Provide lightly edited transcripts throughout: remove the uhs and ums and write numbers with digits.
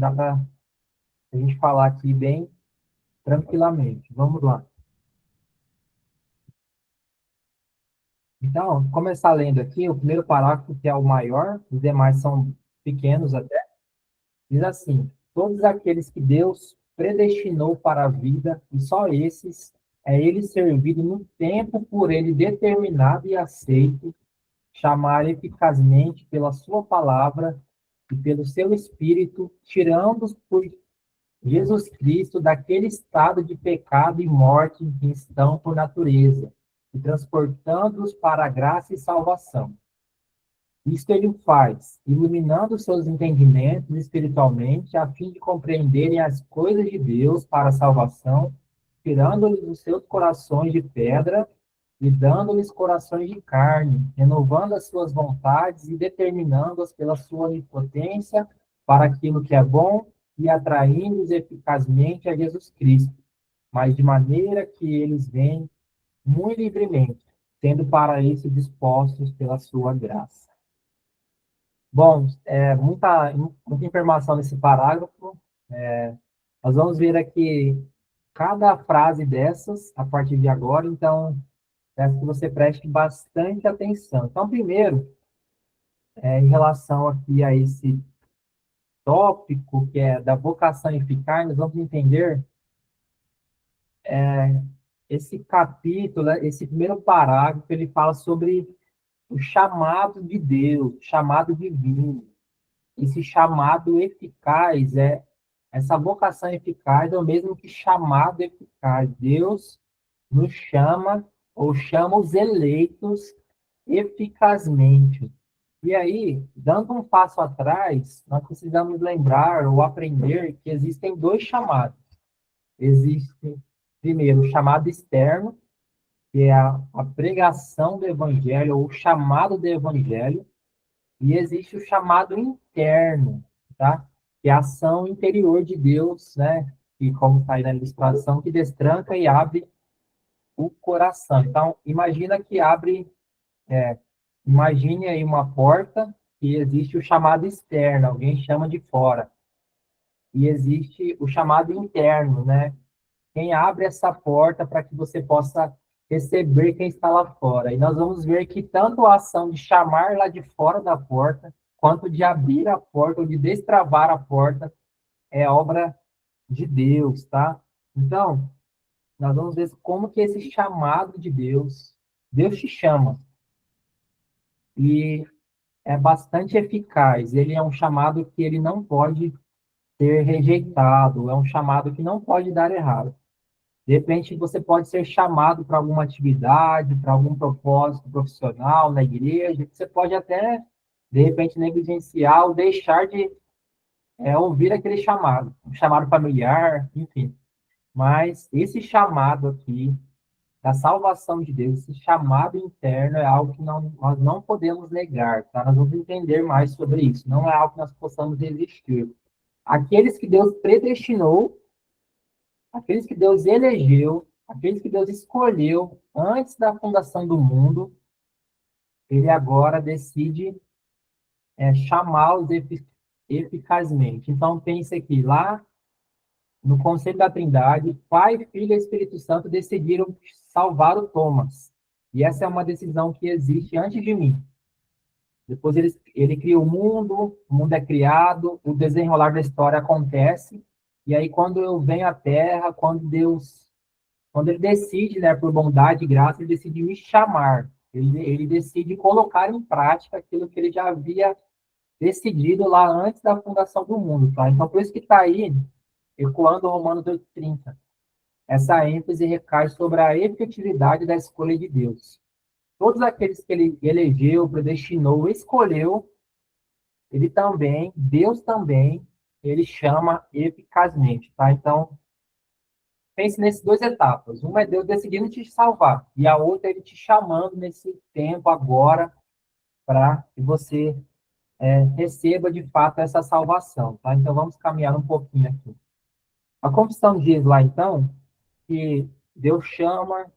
Dá para a gente falar aqui bem tranquilamente. Vamos lá. Então, começar lendo aqui, o primeiro parágrafo, que é o maior, os demais são pequenos até, diz assim: todos aqueles que Deus predestinou para a vida, e só esses, é ele servido no tempo por ele determinado e aceito, chamar eficazmente pela sua palavra e pelo seu espírito, tirando-os por Jesus Cristo daquele estado de pecado e morte em que estão por natureza, e transportando-os para a graça e salvação. Isto ele faz, iluminando seus entendimentos espiritualmente, a fim de compreenderem as coisas de Deus para a salvação, tirando-lhes os seus corações de pedra e dando-lhes corações de carne, renovando as suas vontades e determinando-as pela sua onipotência para aquilo que é bom e atraindo-os eficazmente a Jesus Cristo, mas de maneira que eles vêm muito livremente, tendo para isso dispostos pela sua graça. Bom, muita informação nesse parágrafo. Nós vamos ver aqui cada frase dessas a partir de agora, então peço que você preste bastante atenção. Então, primeiro, em relação aqui a esse tópico que é da vocação eficaz, nós vamos entender esse capítulo, né, esse primeiro parágrafo, ele fala sobre o chamado de Deus, o chamado divino. Esse chamado eficaz essa vocação eficaz é o mesmo que chamado eficaz. Deus nos chama ou chama os eleitos eficazmente. E aí, dando um passo atrás, nós precisamos lembrar ou aprender que existem dois chamados. Existe, primeiro, o chamado externo, que é a pregação do evangelho ou o chamado do evangelho, e existe o chamado interno, tá? Que é a ação interior de Deus, né? E como está aí na ilustração, que destranca e abre o coração. Então, imagine aí uma porta e existe o chamado externo, alguém chama de fora. E existe o chamado interno, né? Quem abre essa porta para que você possa receber quem está lá fora. E nós vamos ver que tanto a ação de chamar lá de fora da porta, quanto de abrir a porta ou de destravar a porta, é obra de Deus, tá? Então, nós vamos ver como que esse chamado de Deus, Deus te chama. E é bastante eficaz. Ele é um chamado que ele não pode ser rejeitado, é um chamado que não pode dar errado. De repente, você pode ser chamado para alguma atividade, para algum propósito profissional na igreja, você pode até, de repente, negligenciar ou deixar de ouvir aquele chamado, um chamado familiar, enfim. Mas esse chamado aqui, da salvação de Deus, esse chamado interno é algo que nós não podemos negar, tá? Nós vamos entender mais sobre isso. Não é algo que nós possamos resistir. Aqueles que Deus predestinou, aqueles que Deus elegeu, aqueles que Deus escolheu antes da fundação do mundo, ele agora decide chamá-los eficazmente. Então, pense aqui, lá no Conselho da Trindade, Pai, Filho e Espírito Santo decidiram salvar o Thomas. E essa é uma decisão que existe antes de mim. Depois ele cria o mundo é criado, o desenrolar da história acontece, e aí quando eu venho à Terra, quando ele decide, né, por bondade e graça, ele decide me chamar. Ele decide colocar em prática aquilo que ele já havia decidido lá antes da fundação do mundo, tá? Então, por isso que está aí, ecoando Romanos 8:30. Essa ênfase recai sobre a efetividade da escolha de Deus. Todos aqueles que ele elegeu, predestinou, escolheu, Deus também, ele chama eficazmente, tá? Então, pense nessas duas etapas. Uma é Deus decidindo te salvar, e a outra é ele te chamando nesse tempo agora para que você receba de fato essa salvação, tá? Então, vamos caminhar um pouquinho aqui. A confissão diz lá, então, que Deus chama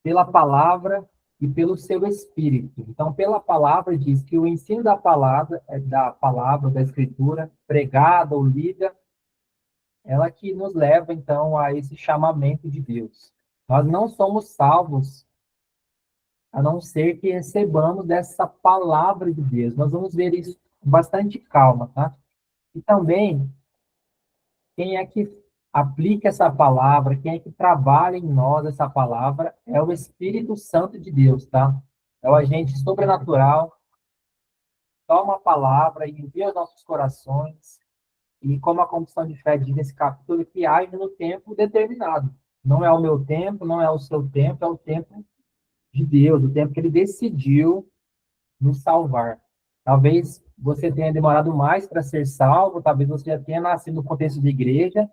pela palavra, e pelo seu Espírito. Então, pela palavra, diz que o ensino da palavra, da Escritura, pregada ou lida, ela que nos leva, então, a esse chamamento de Deus. Nós não somos salvos a não ser que recebamos dessa palavra de Deus. Nós vamos ver isso com bastante calma, tá? E também, quem é que aplica essa palavra, quem é que trabalha em nós essa palavra, é o Espírito Santo de Deus, tá? É o agente sobrenatural, toma a palavra e envia aos nossos corações, e como a confissão de fé diz nesse capítulo, que age no tempo determinado. Não é o meu tempo, não é o seu tempo, é o tempo de Deus, o tempo que ele decidiu nos salvar. Talvez você tenha demorado mais para ser salvo, talvez você já tenha nascido no contexto de igreja.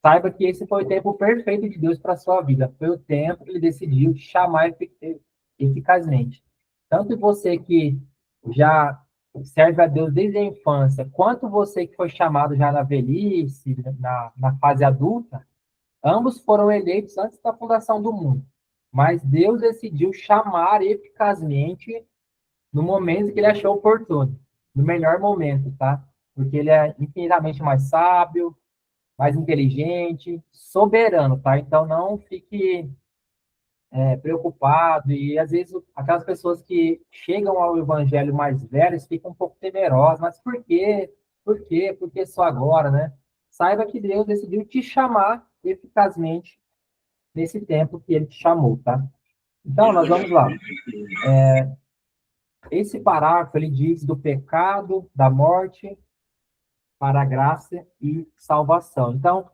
Saiba que esse foi o tempo perfeito de Deus para a sua vida. Foi o tempo que ele decidiu te chamar eficazmente. Tanto você que já serve a Deus desde a infância, quanto você que foi chamado já na velhice, na fase adulta, ambos foram eleitos antes da fundação do mundo. Mas Deus decidiu chamar eficazmente no momento que ele achou oportuno, no melhor momento, tá? Porque ele é infinitamente mais sábio, mais inteligente, soberano, tá? Então não fique preocupado. E às vezes aquelas pessoas que chegam ao evangelho mais velhas ficam um pouco temerosas, mas por quê? Por quê? Por que só agora, né? Saiba que Deus decidiu te chamar eficazmente nesse tempo que ele te chamou, tá? Então, nós vamos lá. Esse parágrafo, ele diz do pecado, da morte, para a graça e salvação. Então,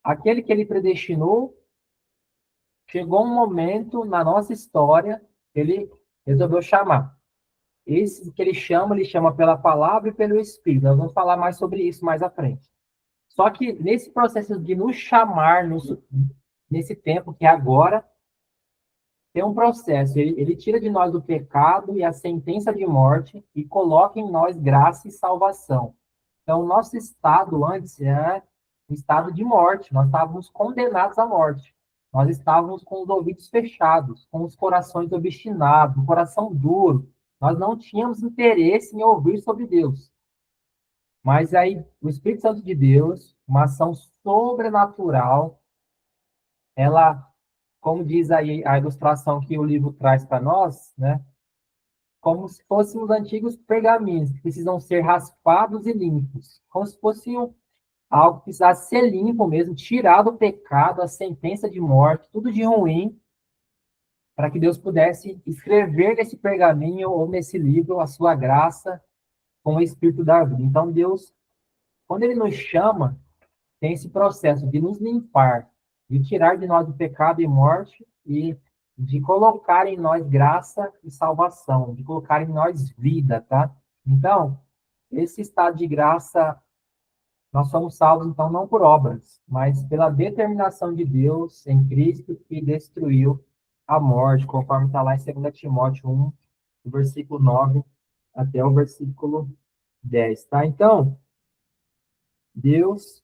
aquele que ele predestinou, chegou um momento na nossa história, ele resolveu chamar. Esse que ele chama pela palavra e pelo Espírito. Nós vamos falar mais sobre isso mais à frente. Só que nesse processo de nos chamar, nesse tempo que é agora, tem um processo. Ele tira de nós o pecado e a sentença de morte e coloca em nós graça e salvação. Então, o nosso estado antes é um estado de morte. Nós estávamos condenados à morte. Nós estávamos com os ouvidos fechados, com os corações obstinados, o coração duro. Nós não tínhamos interesse em ouvir sobre Deus. Mas aí, o Espírito Santo de Deus, uma ação sobrenatural, ela, como diz aí a ilustração que o livro traz para nós, né? Como se fôssemos antigos pergaminhos, que precisam ser raspados e limpos. Como se fosse algo que precisasse ser limpo mesmo, tirar do pecado, a sentença de morte, tudo de ruim, para que Deus pudesse escrever nesse pergaminho ou nesse livro a sua graça com o Espírito da vida. Então, Deus, quando Ele nos chama, tem esse processo de nos limpar, de tirar de nós o pecado e morte e de colocar em nós graça e salvação, de colocar em nós vida, tá? Então, esse estado de graça, nós somos salvos, então, não por obras, mas pela determinação de Deus em Cristo que destruiu a morte, conforme está lá em 2 Timóteo 1, do versículo 9 até o versículo 10, tá? Então, Deus,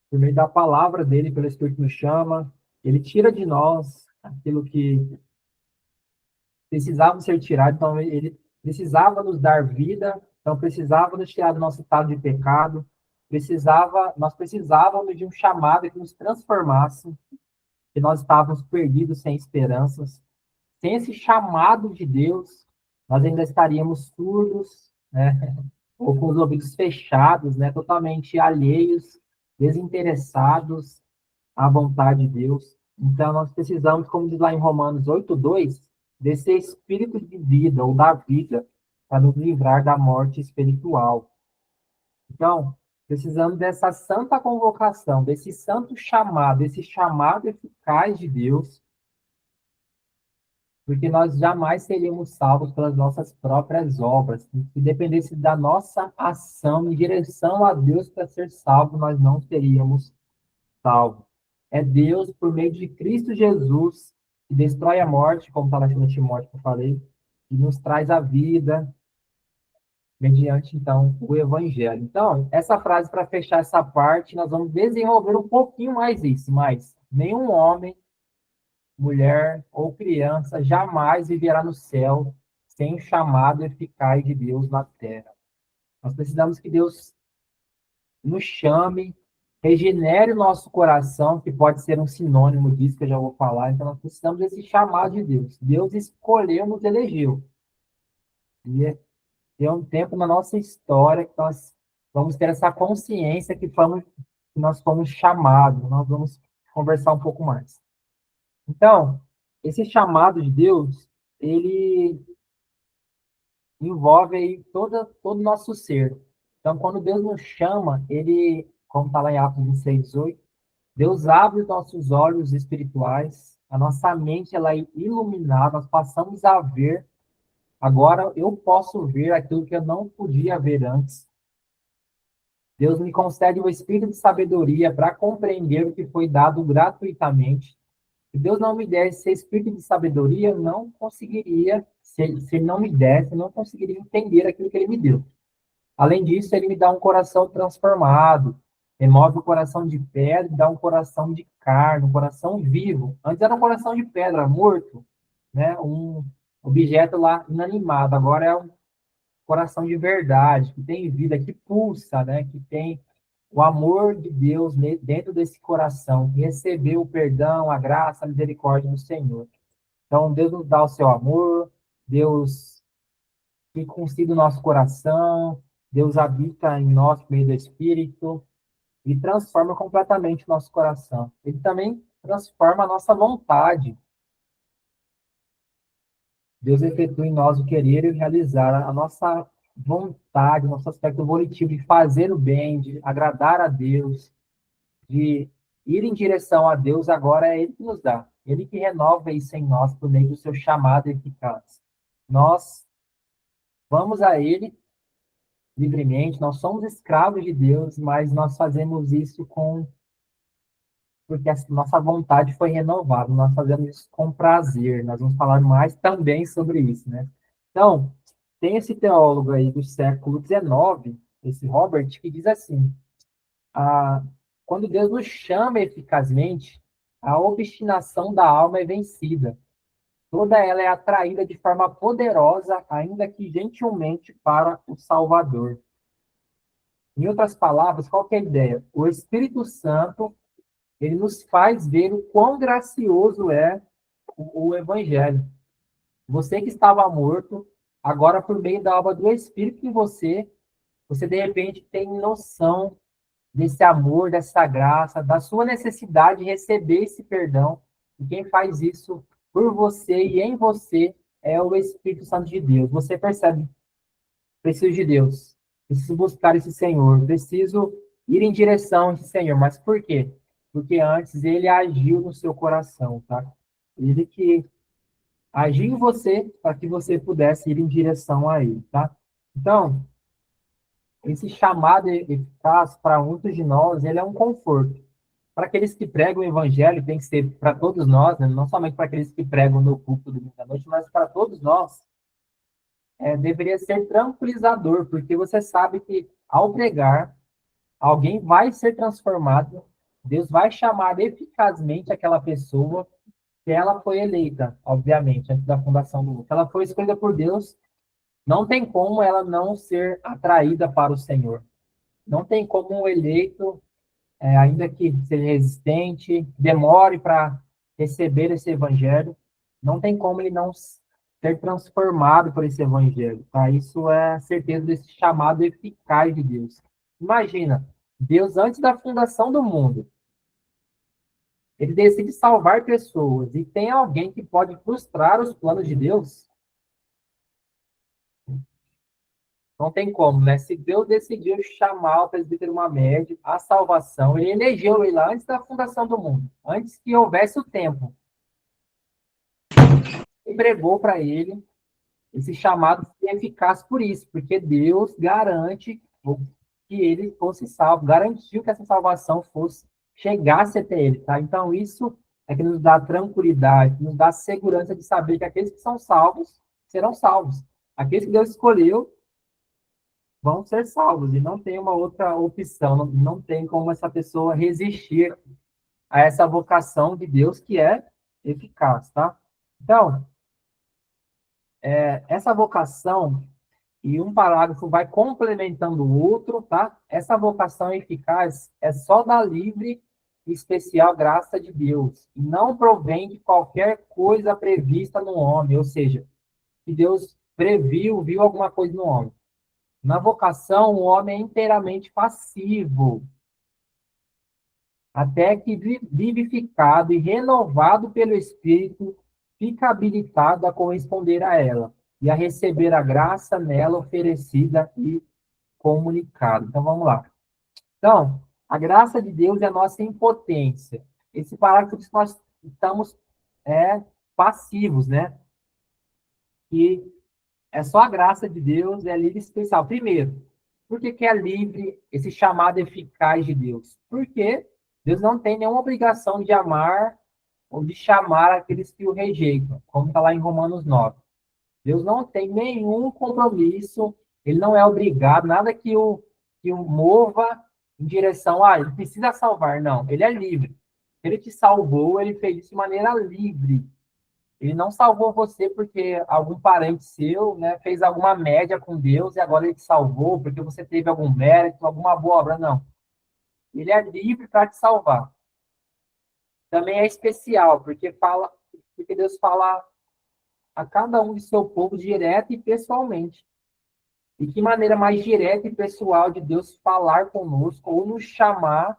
por meio da palavra dele, pelo Espírito nos chama, ele tira de nós aquilo que precisava ser tirado, então ele precisava nos dar vida, então precisava nos tirar do nosso estado de pecado, nós precisávamos de um chamado que nos transformasse, que nós estávamos perdidos sem esperanças. Sem esse chamado de Deus, nós ainda estaríamos surdos, né? Ou com os ouvidos fechados, né? Totalmente alheios, desinteressados à vontade de Deus. Então, nós precisamos, como diz lá em Romanos 8:2, desse espírito de vida, ou da vida, para nos livrar da morte espiritual. Então, precisamos dessa santa convocação, desse santo chamado, esse chamado eficaz de Deus, porque nós jamais seríamos salvos pelas nossas próprias obras. Se dependesse da nossa ação em direção a Deus para ser salvo, nós não seríamos salvos. É Deus, por meio de Cristo Jesus, que destrói a morte, como está lá em Timóteo que eu falei, e nos traz a vida, mediante, então, o Evangelho. Então, essa frase, para fechar essa parte, nós vamos desenvolver um pouquinho mais isso, mas nenhum homem mulher ou criança jamais viverá no céu sem o chamado eficaz de Deus na terra. Nós precisamos que Deus nos chame, regenere o nosso coração, que pode ser um sinônimo disso que eu já vou falar. Então, nós precisamos desse chamado de Deus. Deus escolheu, nos elegeu. E tem um tempo na nossa história que nós vamos ter essa consciência que nós fomos chamados. Nós vamos conversar um pouco mais. Então, esse chamado de Deus, ele envolve aí todo o nosso ser. Então, quando Deus nos chama, ele, como está lá em Atos 26:8, Deus abre os nossos olhos espirituais, a nossa mente ela é iluminada, nós passamos a ver. Agora eu posso ver aquilo que eu não podia ver antes. Deus me concede o espírito de sabedoria para compreender o que foi dado gratuitamente. Se Deus não me desse esse espírito de sabedoria, eu não conseguiria, se Ele não me desse, eu não conseguiria entender aquilo que Ele me deu. Além disso, Ele me dá um coração transformado, remove o coração de pedra e dá um coração de carne, um coração vivo. Antes era um coração de pedra, morto, né? Um objeto lá inanimado. Agora é um coração de verdade, que tem vida, que pulsa, né? Que tem o amor de Deus dentro desse coração, que recebeu o perdão, a graça, a misericórdia do Senhor. Então, Deus nos dá o seu amor, Deus circuncida o nosso coração, Deus habita em nós por meio do Espírito e transforma completamente o nosso coração. Ele também transforma a nossa vontade. Deus efetua em nós o querer e o realizar. A nossa vontade, nosso aspecto volitivo de fazer o bem, de agradar a Deus, de ir em direção a Deus, agora é Ele que nos dá. Ele que renova isso em nós por meio do seu chamado eficaz. Nós vamos a Ele livremente, nós somos escravos de Deus, mas nós fazemos isso porque a nossa vontade foi renovada, nós fazemos isso com prazer. Nós vamos falar mais também sobre isso, né? Então, tem esse teólogo aí do século XIX, esse Robert, que diz assim: a, quando Deus nos chama eficazmente, a obstinação da alma é vencida. Toda ela é atraída de forma poderosa, ainda que gentilmente, para o Salvador. Em outras palavras, qual que é a ideia? O Espírito Santo, ele nos faz ver o quão gracioso é o Evangelho. Você que estava morto, agora por meio da obra do Espírito em você, você de repente tem noção desse amor, dessa graça, da sua necessidade de receber esse perdão. E quem faz isso por você e em você é o Espírito Santo de Deus. Você percebe, preciso de Deus, preciso buscar esse Senhor, preciso ir em direção a esse Senhor. Mas por quê? Porque antes ele agiu no seu coração, tá? Ele que agiu em você para que você pudesse ir em direção a ele, tá? Então, esse chamado eficaz para muitos de nós, ele é um conforto. Para aqueles que pregam o evangelho, tem que ser para todos nós, né? Não somente para aqueles que pregam no culto do domingo à noite, mas para todos nós, deveria ser tranquilizador, porque você sabe que ao pregar, alguém vai ser transformado, Deus vai chamar eficazmente aquela pessoa, que ela foi eleita, obviamente, antes da fundação do mundo. Ela foi escolhida por Deus, não tem como ela não ser atraída para o Senhor. Não tem como um eleito, ainda que seja resistente, demore para receber esse evangelho, não tem como ele não ser transformado por esse evangelho, tá? Isso é a certeza desse chamado eficaz de Deus. Imagina, Deus, antes da fundação do mundo, ele decide salvar pessoas, e tem alguém que pode frustrar os planos de Deus? Não tem como, né? Se Deus decidiu chamar o presbítero Mamed à salvação, ele elegeu ele lá antes da fundação do mundo, antes que houvesse o tempo. Entregou para ele esse chamado eficaz por isso, porque Deus garante que ele fosse salvo, garantiu que essa salvação chegasse até ele, tá? Então, isso é que nos dá tranquilidade, nos dá segurança de saber que aqueles que são salvos serão salvos. Aqueles que Deus escolheu vão ser salvos, e não tem uma outra opção, não tem como essa pessoa resistir a essa vocação de Deus, que é eficaz, tá? Então, essa vocação, e um parágrafo vai complementando o outro, tá? Essa vocação eficaz é só da livre e especial graça de Deus, e não provém de qualquer coisa prevista no homem, ou seja, que Deus previu, viu alguma coisa no homem. Na vocação, o homem é inteiramente passivo, até que vivificado e renovado pelo Espírito, fica habilitado a corresponder a ela e a receber a graça nela oferecida e comunicada. Então, vamos lá. Então, a graça de Deus é a nossa impotência. Esse parágrafo diz que nós estamos passivos, né? Que é só a graça de Deus, é livre e especial. Primeiro, por que é livre esse chamado eficaz de Deus? Porque Deus não tem nenhuma obrigação de amar ou de chamar aqueles que o rejeitam, como está lá em Romanos 9. Deus não tem nenhum compromisso, ele não é obrigado, nada que o mova em direção a ele precisa salvar, não, ele é livre. Ele te salvou, ele fez isso de maneira livre. Ele não salvou você porque algum parente seu, né, fez alguma média com Deus e agora ele te salvou porque você teve algum mérito, alguma boa obra, não. Ele é livre para te salvar. Também é especial, porque Deus fala a cada um de seu povo direto e pessoalmente. E que maneira mais direta e pessoal de Deus falar conosco ou nos chamar,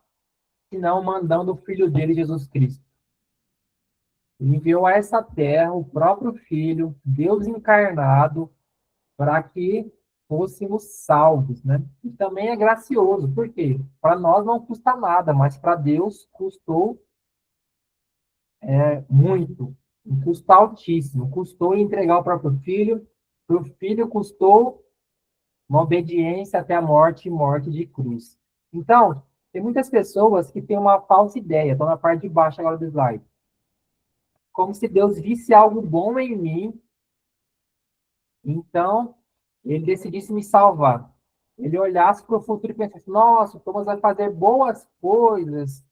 senão mandando o Filho dele, Jesus Cristo. Ele enviou a essa terra o próprio Filho, Deus encarnado, para que fôssemos salvos, né? E também é gracioso, por quê? Para nós não custa nada, mas para Deus custou muito, um custo altíssimo. Custou entregar o próprio Filho, para o Filho custou uma obediência até a morte e morte de cruz. Então, tem muitas pessoas que têm uma falsa ideia, estão na parte de baixo agora do slide. Como se Deus visse algo bom em mim, então ele decidisse me salvar. Ele olhasse para o futuro e pensasse, nossa, o Thomas vai fazer boas coisas.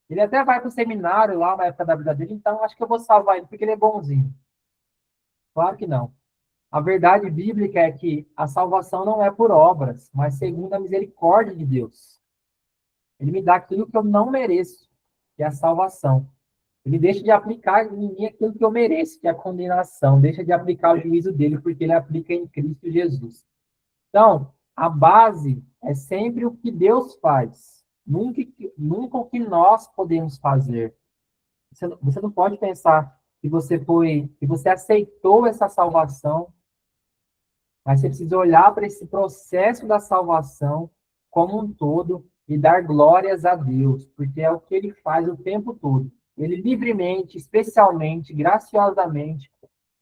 Ele até vai para o seminário lá na época da vida dele, então acho que eu vou salvar ele porque ele é bonzinho. Claro que não. A verdade bíblica é que a salvação não é por obras, mas segundo a misericórdia de Deus. Ele me dá aquilo que eu não mereço, que é a salvação. Ele deixa de aplicar em mim aquilo que eu mereço, que é a condenação. Deixa de aplicar o juízo dele, porque ele aplica em Cristo Jesus. Então, a base é sempre o que Deus faz, nunca o que nós podemos fazer. Você não pode pensar que você aceitou essa salvação, mas você precisa olhar para esse processo da salvação como um todo e dar glórias a Deus, porque é o que ele faz o tempo todo. Ele livremente, especialmente, graciosamente,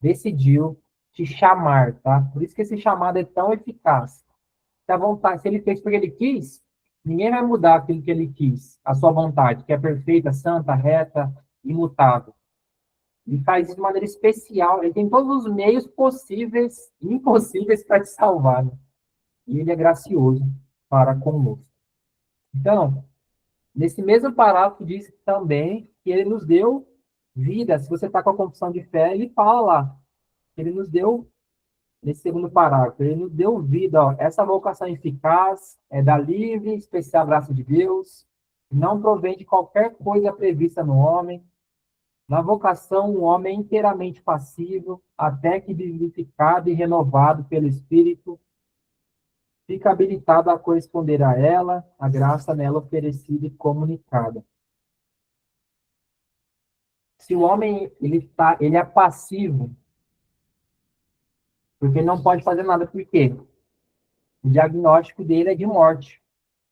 decidiu te chamar, tá? Por isso que esse chamado é tão eficaz. Se a vontade, se ele fez porque ele quis, ninguém vai mudar aquilo que ele quis, a sua vontade, que é perfeita, santa, reta, imutável. Ele faz isso de maneira especial. Ele tem todos os meios possíveis e impossíveis para te salvar. Né? E ele é gracioso para conosco. Então, nesse mesmo parágrafo diz também que ele nos deu vida. Se você está com a confissão de fé, ele fala lá. Ele nos deu, nesse segundo parágrafo, ele nos deu vida. Ó, essa vocação eficaz é da livre e especial graça de Deus. Não provém de qualquer coisa prevista no homem. Na vocação, o homem é inteiramente passivo, até que vivificado e renovado pelo Espírito, fica habilitado a corresponder a ela, a graça nela oferecida e comunicada. Se o homem ele é passivo, porque ele não pode fazer nada, por quê? O diagnóstico dele é de morte.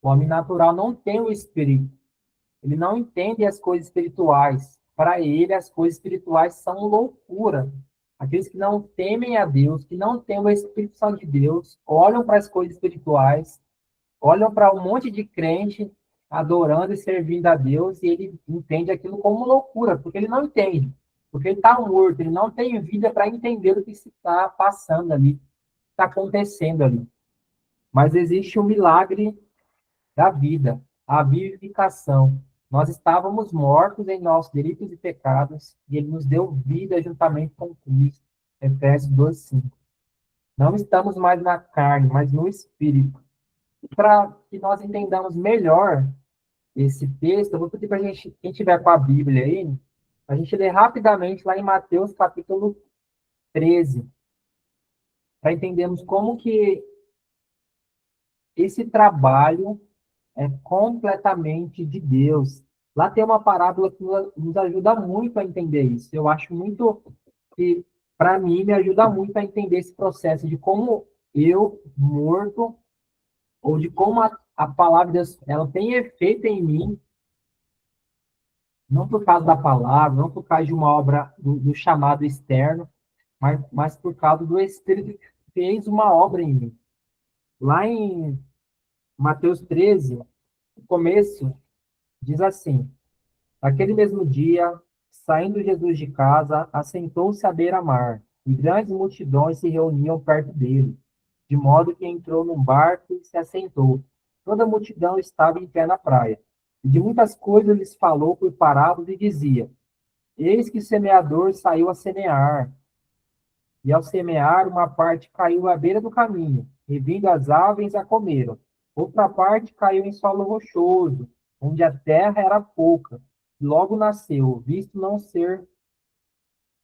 O homem natural não tem o Espírito. Ele não entende as coisas espirituais. Para ele, as coisas espirituais são loucura. Aqueles que não temem a Deus, que não têm o Espírito Santo de Deus, olham para as coisas espirituais, olham para um monte de crente adorando e servindo a Deus, e ele entende aquilo como loucura, porque ele não entende. Porque ele está morto, ele não tem vida para entender o que se está passando ali, está acontecendo ali. Mas existe um milagre da vida, a vivificação. Nós estávamos mortos em nossos delitos e pecados, e ele nos deu vida juntamente com Cristo. Efésios 2:5. Não estamos mais na carne, mas no Espírito. Para que nós entendamos melhor esse texto, eu vou pedir para a gente, quem tiver com a Bíblia aí, a gente ler rapidamente lá em Mateus capítulo 13, para entendermos como que esse trabalho é completamente de Deus. Lá tem uma parábola que nos ajuda muito a entender isso. Eu acho muito que, para mim, me ajuda muito a entender esse processo de como eu, morto, ou de como a palavra de Deus, ela tem efeito em mim, não por causa da palavra, não por causa de uma obra do chamado externo, mas por causa do Espírito que fez uma obra em mim. Lá em Mateus 13, no começo, diz assim: naquele mesmo dia, saindo Jesus de casa, assentou-se à beira-mar, e grandes multidões se reuniam perto dele, de modo que entrou num barco e se assentou. Toda a multidão estava em pé na praia. E de muitas coisas lhes falou por parábolas e dizia: eis que o semeador saiu a semear. E ao semear, uma parte caiu à beira do caminho, e vindo as aves a comeram. Outra parte caiu em solo rochoso, onde a terra era pouca. E logo nasceu, visto não ser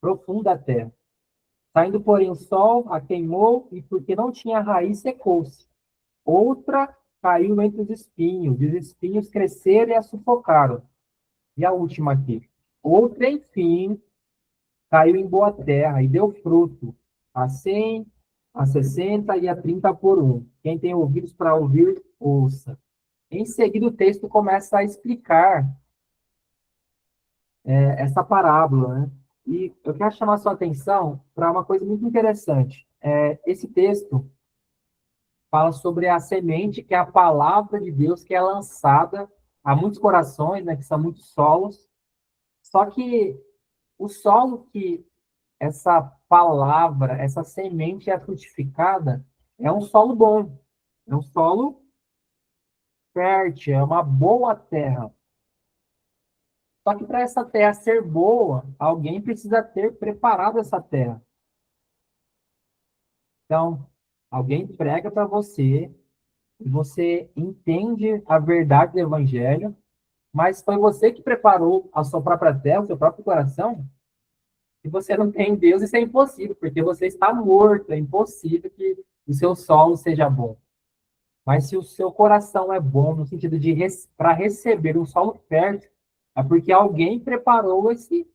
profunda a terra. Saindo, porém, o sol a queimou, e porque não tinha raiz, secou-se. Outra caiu entre os espinhos, e os espinhos cresceram e a sufocaram. E a última aqui. Outra, enfim, caiu em boa terra e deu fruto, a 100, a 60 e a 30 por um. Quem tem ouvidos para ouvir, ouça. Em seguida, o texto começa a explicar essa parábola, né? E eu quero chamar a sua atenção para uma coisa muito interessante. Esse texto fala sobre a semente, que é a palavra de Deus, que é lançada a muitos corações, né, que são muitos solos. Só que o solo que essa palavra, essa semente é frutificada, é um solo bom, é um solo fértil, é uma boa terra. Só que para essa terra ser boa, alguém precisa ter preparado essa terra. Então, alguém prega para você, e você entende a verdade do evangelho, mas foi você que preparou a sua própria terra, o seu próprio coração. Se você não tem Deus, isso é impossível, porque você está morto, é impossível que o seu solo seja bom. Mas se o seu coração é bom, no sentido de para receber um solo fértil, é porque alguém preparou esse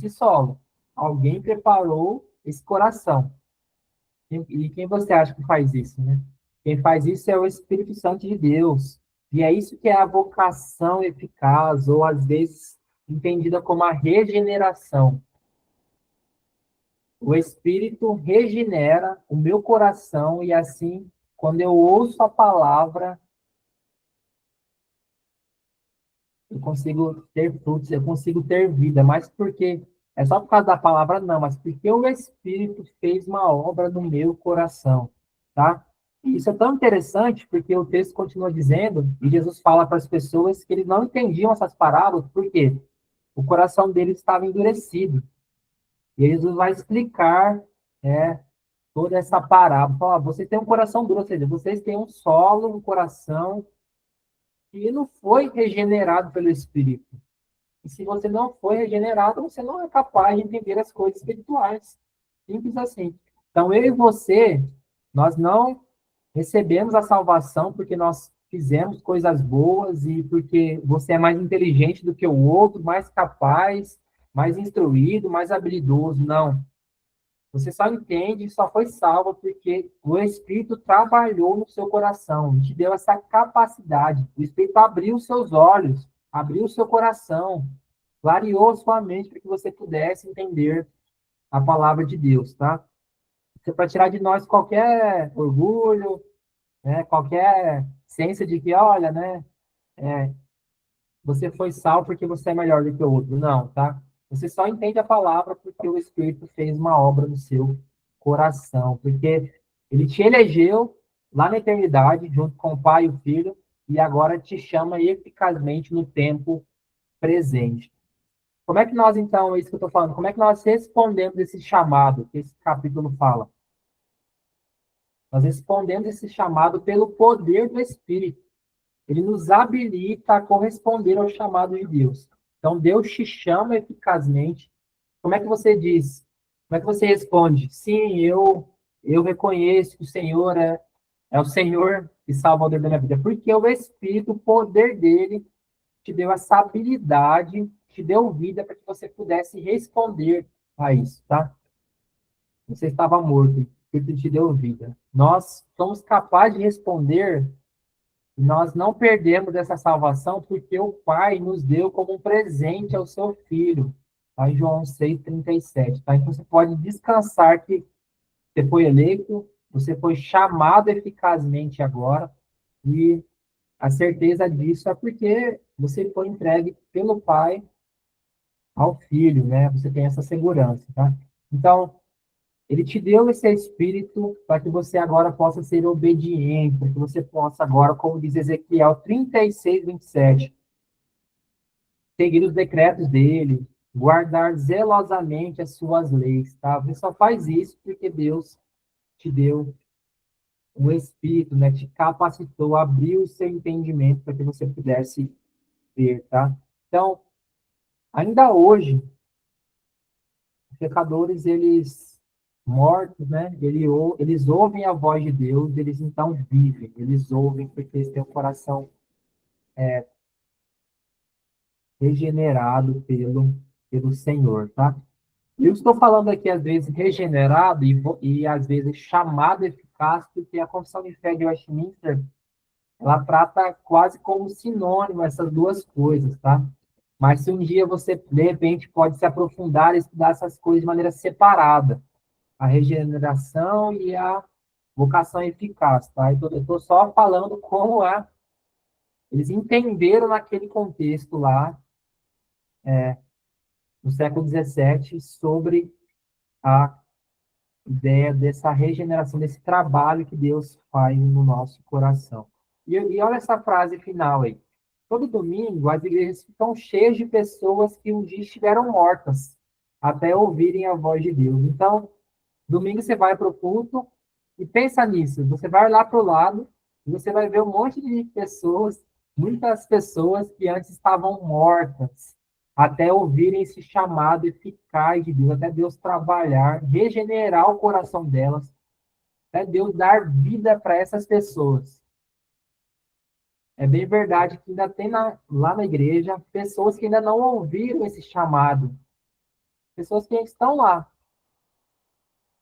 solo. Alguém preparou esse coração. E quem você acha que faz isso, né? Quem faz isso é o Espírito Santo de Deus. E é isso que é a vocação eficaz, ou às vezes entendida como a regeneração. O Espírito regenera o meu coração e assim, quando eu ouço a palavra, eu consigo ter frutos, eu consigo ter vida. Mas porque é só por causa da palavra, não, mas porque o Espírito fez uma obra no meu coração, tá? E isso é tão interessante porque o texto continua dizendo, e Jesus fala para as pessoas que eles não entendiam essas parábolas, porque o coração deles estava endurecido. E Jesus vai explicar, né, toda essa parábola. Fala, vocês têm um coração duro, ou seja, vocês têm um solo, um coração que não foi regenerado pelo Espírito. E se você não foi regenerado, você não é capaz de entender as coisas espirituais. Simples assim. Então, eu e você, nós não recebemos a salvação porque nós fizemos coisas boas e porque você é mais inteligente do que o outro, mais capaz, mais instruído, mais habilidoso. Não. Você só entende e só foi salvo porque o Espírito trabalhou no seu coração, te deu essa capacidade. O Espírito abriu seus olhos, abriu o seu coração, clareou sua mente para que você pudesse entender a palavra de Deus, tá? Isso é para tirar de nós qualquer orgulho, né? Qualquer ciência de que, olha, né? Você foi salvo porque você é melhor do que o outro. Não, tá? Você só entende a palavra porque o Espírito fez uma obra no seu coração. Porque ele te elegeu lá na eternidade, junto com o Pai e o Filho, e agora te chama eficazmente no tempo presente. Como é que nós, então, é isso que eu estou falando, como é que nós respondemos esse chamado que esse capítulo fala? Nós respondemos esse chamado pelo poder do Espírito. Ele nos habilita a corresponder ao chamado de Deus. Então, Deus te chama eficazmente. Como é que você diz? Como é que você responde? Sim, eu reconheço que o Senhor é o Senhor e Salvador da minha vida. Porque o Espírito, o poder dele, te deu essa habilidade, te deu vida para que você pudesse responder a isso, tá? Você estava morto, o Espírito te deu vida. Nós somos capazes de responder. Nós não perdemos essa salvação porque o Pai nos deu como um presente ao seu Filho. Tá? Em João 6,37. Tá? Então você pode descansar que você foi eleito, você foi chamado eficazmente agora, e a certeza disso é porque você foi entregue pelo Pai ao Filho, né? Você tem essa segurança, tá? Então, ele te deu esse espírito para que você agora possa ser obediente, para que você possa agora, como diz Ezequiel 36:27, seguir os decretos dele, guardar zelosamente as suas leis, tá? Você só faz isso porque Deus te deu um espírito, né? Te capacitou, abriu o seu entendimento para que você pudesse ver, tá? Então, ainda hoje, os pecadores, eles mortos, né? Eles ouvem a voz de Deus, eles então vivem, eles ouvem porque eles têm o coração regenerado pelo Senhor, tá? Eu estou falando aqui, às vezes, regenerado e às vezes, chamado eficaz, porque a Confissão de Fé de Westminster, ela trata quase como sinônimo essas duas coisas, tá? Mas se um dia você, de repente, pode se aprofundar e estudar essas coisas de maneira separada, a regeneração e a vocação eficaz, tá? Então, eu estou só falando como eles entenderam naquele contexto lá, no século XVII, sobre a ideia dessa regeneração, desse trabalho que Deus faz no nosso coração. E olha essa frase final aí. Todo domingo, as igrejas ficam cheias de pessoas que um dia estiveram mortas, até ouvirem a voz de Deus. Então, domingo você vai para o culto e pensa nisso. Você vai lá para o lado e você vai ver um monte de pessoas, muitas pessoas que antes estavam mortas, até ouvirem esse chamado eficaz de Deus, até Deus trabalhar, regenerar o coração delas, até Deus dar vida para essas pessoas. É bem verdade que ainda tem lá na igreja pessoas que ainda não ouviram esse chamado, pessoas que estão lá,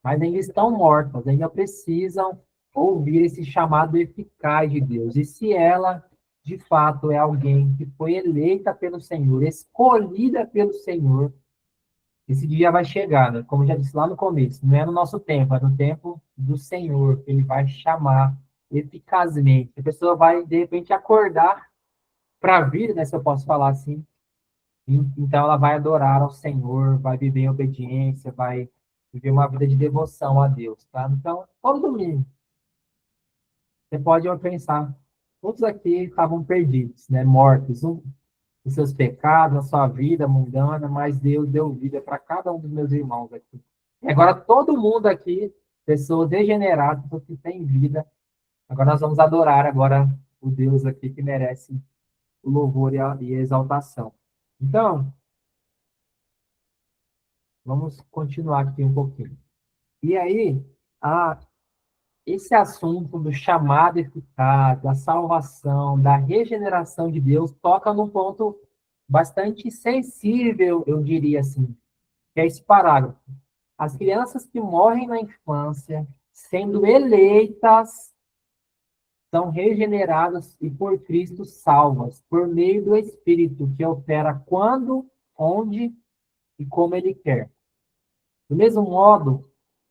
mas ainda estão mortas, ainda precisam ouvir esse chamado eficaz de Deus. E se ela, de fato, é alguém que foi eleita pelo Senhor, escolhida pelo Senhor, esse dia vai chegar, né? Como eu já disse lá no começo, não é no nosso tempo, é no tempo do Senhor, que ele vai chamar eficazmente. A pessoa vai, de repente, acordar para a vida, né, se eu posso falar assim. Então, ela vai adorar ao Senhor, vai viver em obediência, vai viver uma vida de devoção a Deus, tá? Então, todo domingo, você pode pensar, todos aqui estavam perdidos, né? Mortos, os seus pecados, a sua vida mundana, mas Deus deu vida para cada um dos meus irmãos aqui. E agora, todo mundo aqui, pessoas degeneradas, pessoas que têm vida, agora nós vamos adorar agora o Deus aqui que merece o louvor e a exaltação. Então, vamos continuar aqui um pouquinho. E aí, esse assunto do chamado eficaz, da salvação, da regeneração de Deus, toca num ponto bastante sensível, eu diria assim, que é esse parágrafo. As crianças que morrem na infância, sendo eleitas, são regeneradas e por Cristo salvas, por meio do Espírito, que opera quando, onde e como Ele quer. Do mesmo modo,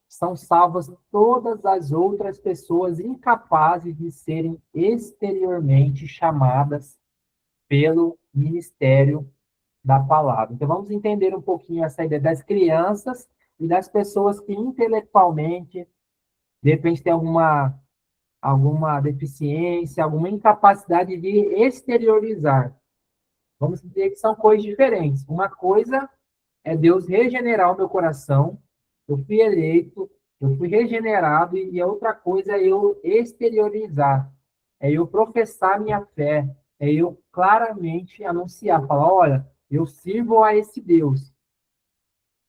são salvas todas as outras pessoas incapazes de serem exteriormente chamadas pelo ministério da palavra. Então, vamos entender um pouquinho essa ideia das crianças e das pessoas que intelectualmente, de repente, têm alguma deficiência, alguma incapacidade de exteriorizar. Vamos dizer que são coisas diferentes. Uma coisa é Deus regenerar o meu coração, eu fui eleito, eu fui regenerado, e a outra coisa é eu exteriorizar, é eu professar minha fé, é eu claramente anunciar, falar, olha, eu sirvo a esse Deus.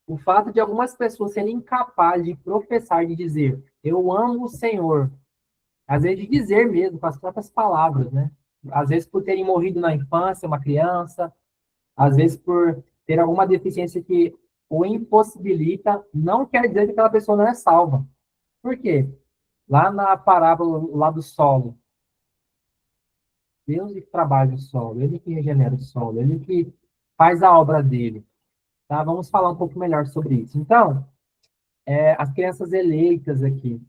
O fato de algumas pessoas serem incapazes de professar, de dizer, eu amo o Senhor, às vezes de dizer mesmo, com as próprias palavras, né? Às vezes por terem morrido na infância, uma criança, às vezes por ter alguma deficiência que o impossibilita, não quer dizer que aquela pessoa não é salva. Por quê? Lá na parábola lá do solo, Deus que trabalha o solo, Ele que regenera o solo, Ele que faz a obra dele. Tá? Vamos falar um pouco melhor sobre isso. Então, as crianças eleitas aqui,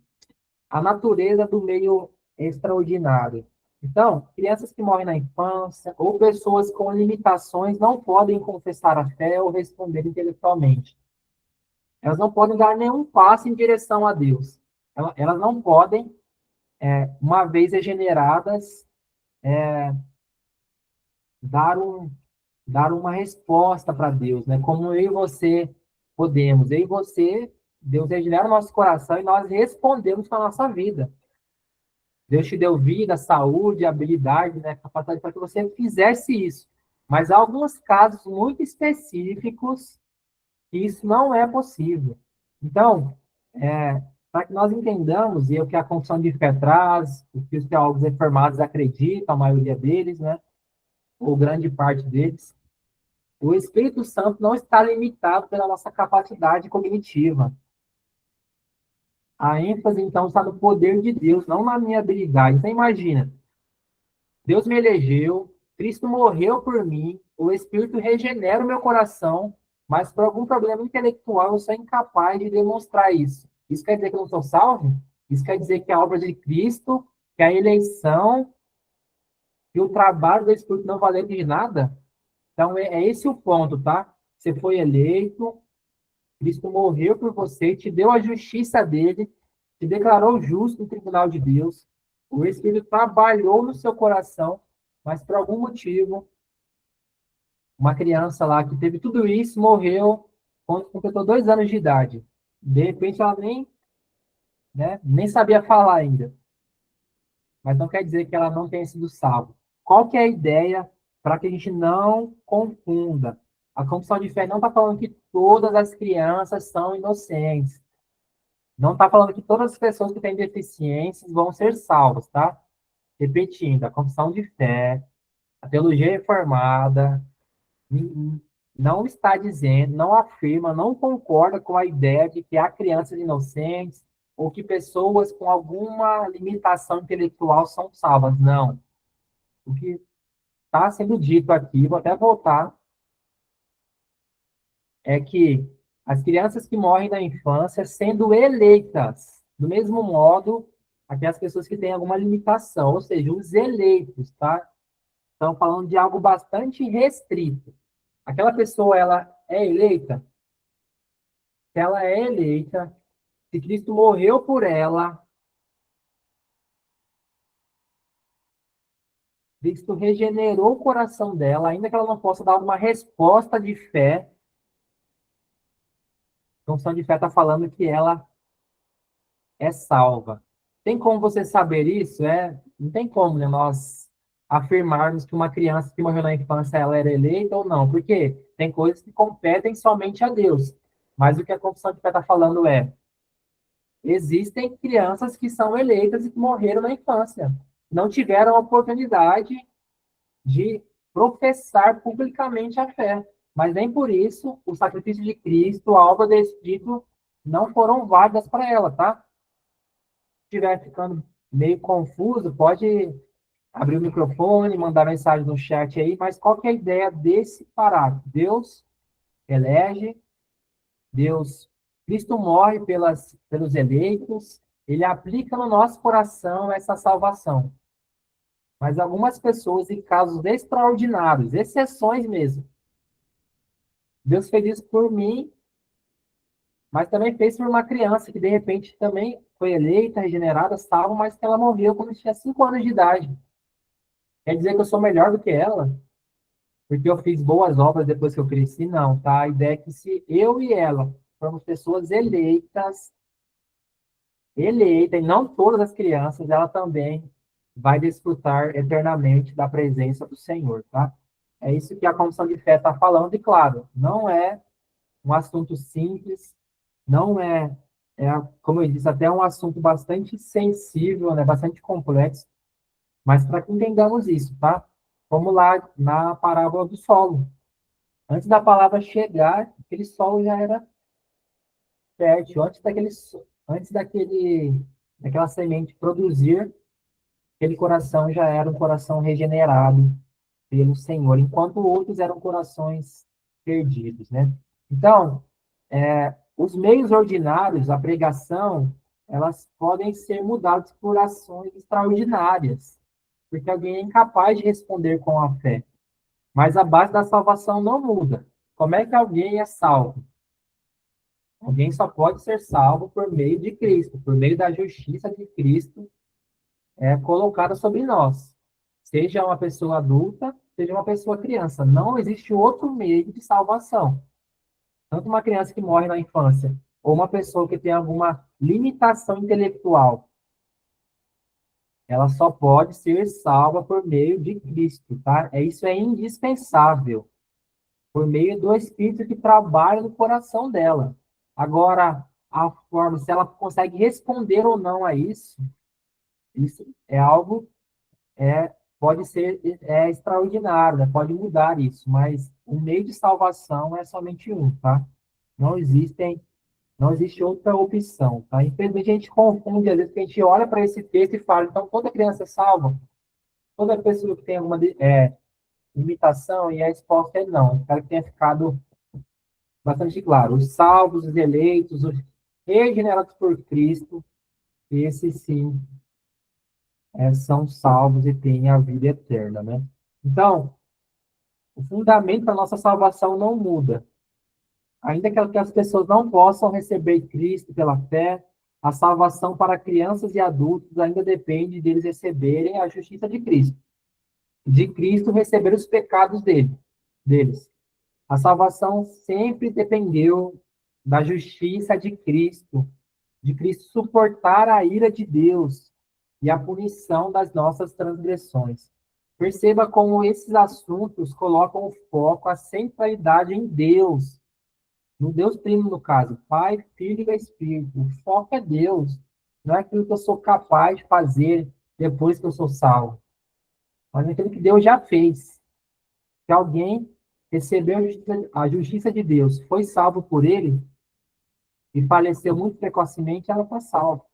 a natureza do meio extraordinário. Então, crianças que morrem na infância ou pessoas com limitações não podem confessar a fé ou responder intelectualmente. Elas não podem dar nenhum passo em direção a Deus. Elas não podem, uma vez regeneradas, dar, um, dar uma resposta para Deus, né? Como eu e você podemos. Eu e você, Deus regenera o nosso coração e nós respondemos com a nossa vida. Deus te deu vida, saúde, habilidade, né, capacidade para que você fizesse isso. Mas há alguns casos muito específicos que isso não é possível. Então, para que nós entendamos, e é o que a confissão de fé traz, o que os teólogos reformados acreditam, a maioria deles, né, ou grande parte deles, o Espírito Santo não está limitado pela nossa capacidade cognitiva. A ênfase, então, está no poder de Deus, não na minha habilidade. Então, imagina, Deus me elegeu, Cristo morreu por mim, o Espírito regenera o meu coração, mas por algum problema intelectual eu sou incapaz de demonstrar isso. Isso quer dizer que eu não sou salvo? Isso quer dizer que a obra de Cristo, que a eleição e o trabalho do Espírito não valeram de nada? Então, é esse o ponto, tá? Você foi eleito, Cristo morreu por você, te deu a justiça dele, te declarou justo no tribunal de Deus. O Espírito trabalhou no seu coração, mas por algum motivo, uma criança lá que teve tudo isso morreu quando completou 2 anos de idade. De repente, ela nem sabia falar ainda. Mas não quer dizer que ela não tenha sido salva. Qual que é a ideia para que a gente não confunda? A confissão de fé não está falando que todas as crianças são inocentes. Não está falando que todas as pessoas que têm deficiências vão ser salvas, tá? Repetindo, a confissão de fé, a teologia reformada, não está dizendo, não afirma, não concorda com a ideia de que há crianças inocentes ou que pessoas com alguma limitação intelectual são salvas. Não. O que está sendo dito aqui, vou até voltar, é que as crianças que morrem na infância, sendo eleitas, do mesmo modo, aquelas pessoas que têm alguma limitação, ou seja, os eleitos, tá? Estão falando de algo bastante restrito. Aquela pessoa, ela é eleita? Se ela é eleita, se Cristo morreu por ela, Cristo regenerou o coração dela, ainda que ela não possa dar uma resposta de fé, a confissão de fé está falando que ela é salva. Tem como você saber isso? Não tem como, né, nós afirmarmos que uma criança que morreu na infância ela era eleita ou não, porque tem coisas que competem somente a Deus. Mas o que a confissão de fé está falando existem crianças que são eleitas e que morreram na infância. Não tiveram a oportunidade de professar publicamente a fé. Mas nem por isso o sacrifício de Cristo, a obra do Espírito, não foram válidas para ela, tá? Se estiver ficando meio confuso, pode abrir o microfone, mandar mensagem no chat aí, mas qual que é a ideia desse parágrafo? Deus elege, Deus, Cristo morre pelos eleitos, ele aplica no nosso coração essa salvação. Mas algumas pessoas, em casos extraordinários, exceções mesmo, Deus fez isso por mim, mas também fez por uma criança que de repente também foi eleita, regenerada, salva, mas que ela morreu quando tinha 5 anos de idade. Quer dizer que eu sou melhor do que ela? porque eu fiz boas obras depois que eu cresci, não, tá? A ideia é que se eu e ela formos pessoas eleitas, e não todas as crianças, ela também vai desfrutar eternamente da presença do Senhor, tá? É isso que a confissão de fé está falando, e claro, não é um assunto simples, não como eu disse, até um assunto bastante sensível, né, bastante complexo, mas para que entendamos isso, tá? Vamos lá na parábola do solo. Antes da palavra chegar, aquele solo já era fértil. Daquela semente produzir, aquele coração já era um coração regenerado pelo Senhor, enquanto outros eram corações perdidos, né? Então, os meios ordinários, a pregação, elas podem ser mudadas por ações extraordinárias, porque alguém é incapaz de responder com a fé. Mas a base da salvação não muda. Como é que alguém é salvo? Alguém só pode ser salvo por meio de Cristo, por meio da justiça de Cristo colocada sobre nós. Seja uma pessoa adulta, seja uma pessoa criança. Não existe outro meio de salvação. Tanto uma criança que morre na infância, ou uma pessoa que tem alguma limitação intelectual, ela só pode ser salva por meio de Cristo, tá? Isso é indispensável, por meio do Espírito que trabalha no coração dela. Agora, a forma, se ela consegue responder ou não a isso é algo, pode ser extraordinário, né? Pode mudar isso, mas o meio de salvação é somente um, tá? Não existem, não existe outra opção, tá? Infelizmente a gente confunde, às vezes, que a gente olha para esse texto e fala, então toda criança é salva, toda pessoa que tem alguma limitação, e a resposta é não. Espero que tenha ficado bastante claro. Os salvos, os eleitos, os regenerados por Cristo, esses sim são salvos e têm a vida eterna, né? Então, o fundamento da nossa salvação não muda. Ainda que as pessoas não possam receber Cristo pela fé, a salvação para crianças e adultos ainda depende deles receberem a justiça de Cristo receber os pecados deles. A salvação sempre dependeu da justiça de Cristo suportar a ira de Deus e a punição das nossas transgressões. Perceba como esses assuntos colocam o foco, a centralidade em Deus, no Deus Trino, no caso, Pai, Filho e Espírito. O foco é Deus, não é aquilo que eu sou capaz de fazer depois que eu sou salvo, mas aquilo que Deus já fez. Se alguém recebeu a justiça de Deus, foi salvo por ele e faleceu muito precocemente, ela está salva.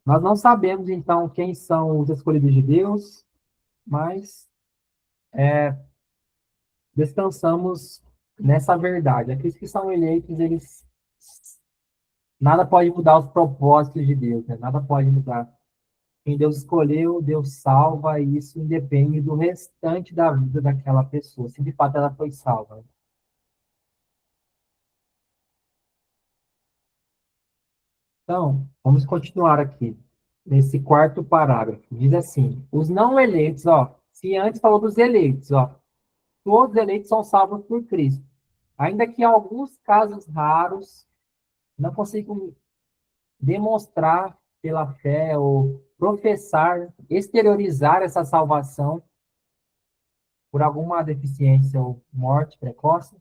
Nós não sabemos, então, quem são os escolhidos de Deus, mas descansamos nessa verdade. Aqueles que são eleitos, eles nada pode mudar os propósitos de Deus, né? Nada pode mudar. Quem Deus escolheu, Deus salva, e isso independe do restante da vida daquela pessoa, se de fato ela foi salva. Então, vamos continuar aqui, nesse quarto parágrafo. Diz assim: os não eleitos, ó, se antes falou dos eleitos, ó, todos os eleitos são salvos por Cristo. Ainda que em alguns casos raros não consigam demonstrar pela fé ou professar, exteriorizar essa salvação por alguma deficiência ou morte precoce,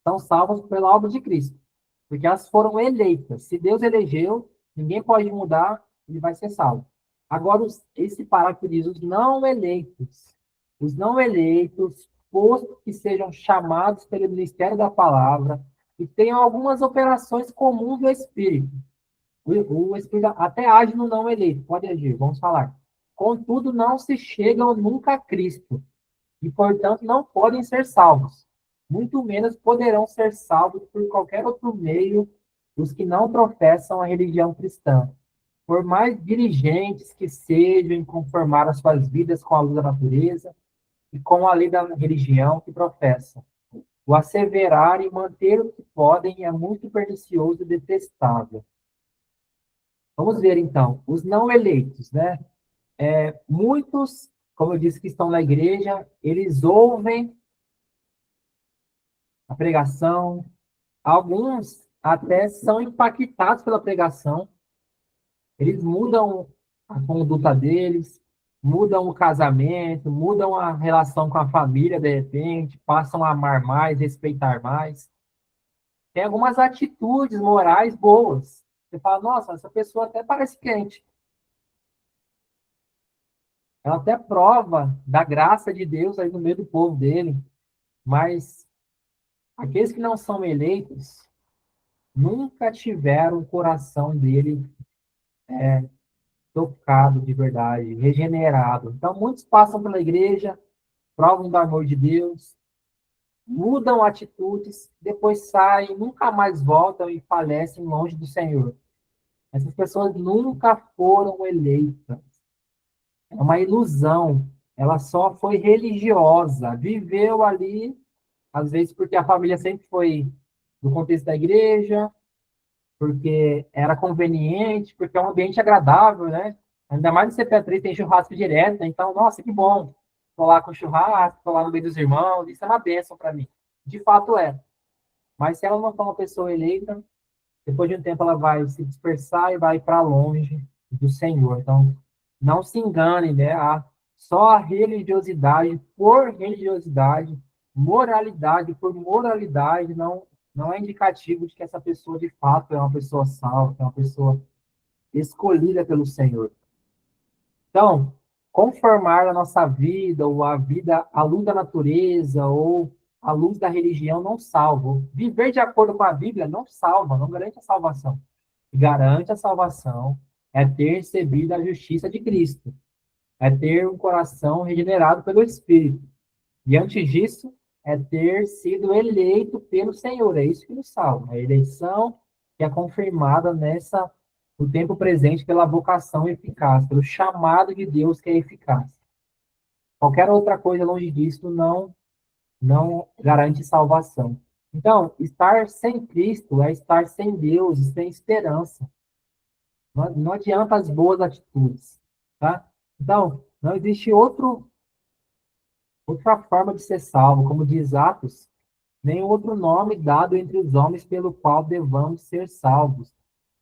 são salvos pela obra de Cristo, porque elas foram eleitas. Se Deus elegeu, ninguém pode mudar, ele vai ser salvo. Agora, esse parágrafo diz os não eleitos, posto que sejam chamados pelo ministério da palavra, e tenham algumas operações comuns do Espírito. O Espírito até age no não eleito, pode agir, vamos falar. Contudo, não se chegam nunca a Cristo, e, portanto, não podem ser salvos. Muito menos poderão ser salvos por qualquer outro meio os que não professam a religião cristã. Por mais diligentes que sejam em conformar as suas vidas com a luz da natureza e com a lei da religião que professam. O asseverar e manter o que podem é muito pernicioso e detestável. Vamos ver, então, os não eleitos, né? Muitos como eu disse, que estão na igreja, eles ouvem a pregação, alguns até são impactados pela pregação, eles mudam a conduta deles, mudam o casamento, mudam a relação com a família, de repente, passam a amar mais, respeitar mais. Tem algumas atitudes morais boas. Você fala, nossa, essa pessoa até parece crente. Ela até prova da graça de Deus aí no meio do povo dele. Mas aqueles que não são eleitos nunca tiveram o coração dele tocado de verdade, regenerado. Então, muitos passam pela igreja, provam do amor de Deus, mudam atitudes, depois saem, nunca mais voltam e falecem longe do Senhor. Essas pessoas nunca foram eleitas. É uma ilusão. Ela só foi religiosa, viveu ali, às vezes porque a família sempre foi do contexto da igreja, porque era conveniente, porque é um ambiente agradável, né? Ainda mais no CP3 tem churrasco direto, né? Então, nossa, que bom. Tô lá com churrasco, tô lá no meio dos irmãos, isso é uma bênção para mim. De fato é. Mas se ela não for uma pessoa eleita, depois de um tempo ela vai se dispersar e vai para longe do Senhor. Então, não se engane, né? Só a religiosidade por religiosidade, moralidade por moralidade, não é indicativo de que essa pessoa de fato é uma pessoa salva, é uma pessoa escolhida pelo Senhor. Então, conformar a nossa vida, ou a vida à luz da natureza, ou à luz da religião, não salva. Viver de acordo com a Bíblia não salva, não garante a salvação. O que garante a salvação é ter recebido a justiça de Cristo, é ter um coração regenerado pelo Espírito. E antes disso, é ter sido eleito pelo Senhor. É isso que nos salva. A eleição que é confirmada no tempo presente pela vocação eficaz, pelo chamado de Deus que é eficaz. Qualquer outra coisa longe disso não garante salvação. Então, estar sem Cristo é estar sem Deus, sem esperança. Não adianta as boas atitudes, tá? Então, não existe outra forma de ser salvo, como diz Atos, nem outro nome dado entre os homens pelo qual devamos ser salvos.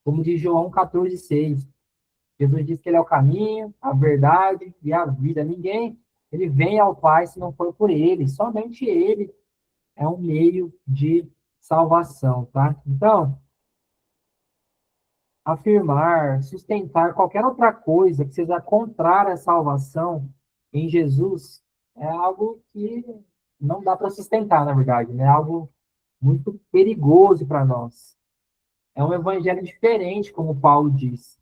Como diz João 14,6. Jesus diz que ele é o caminho, a verdade e a vida. Ninguém ele vem ao Pai se não for por ele. Somente ele é um meio de salvação, tá? Então, afirmar, sustentar qualquer outra coisa que seja contrária à salvação em Jesus é algo que não dá para sustentar, na verdade, né? É algo muito perigoso para nós. É um evangelho diferente, como Paulo diz.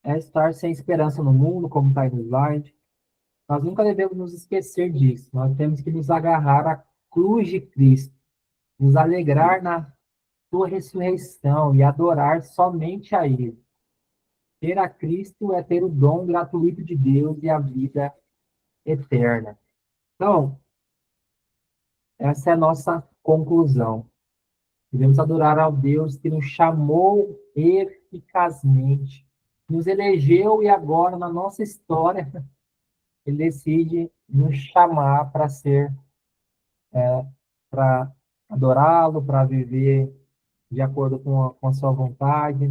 É estar sem esperança no mundo, como está aí no slide. Nós nunca devemos nos esquecer disso. Nós temos que nos agarrar à cruz de Cristo, nos alegrar na sua ressurreição e adorar somente a Ele. Ter a Cristo é ter o dom gratuito de Deus e a vida eterna. Então, essa é a nossa conclusão. Devemos adorar ao Deus que nos chamou eficazmente, nos elegeu e agora, na nossa história, Ele decide nos chamar para ser, para adorá-lo, para viver de acordo com a sua vontade,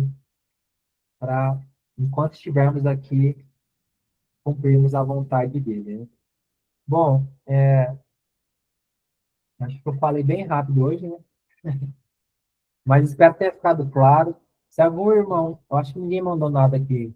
para, enquanto estivermos aqui, cumprirmos a vontade dele, né? Bom, acho que eu falei bem rápido hoje, né? Mas espero ter ficado claro. Se algum irmão, eu acho que ninguém mandou nada aqui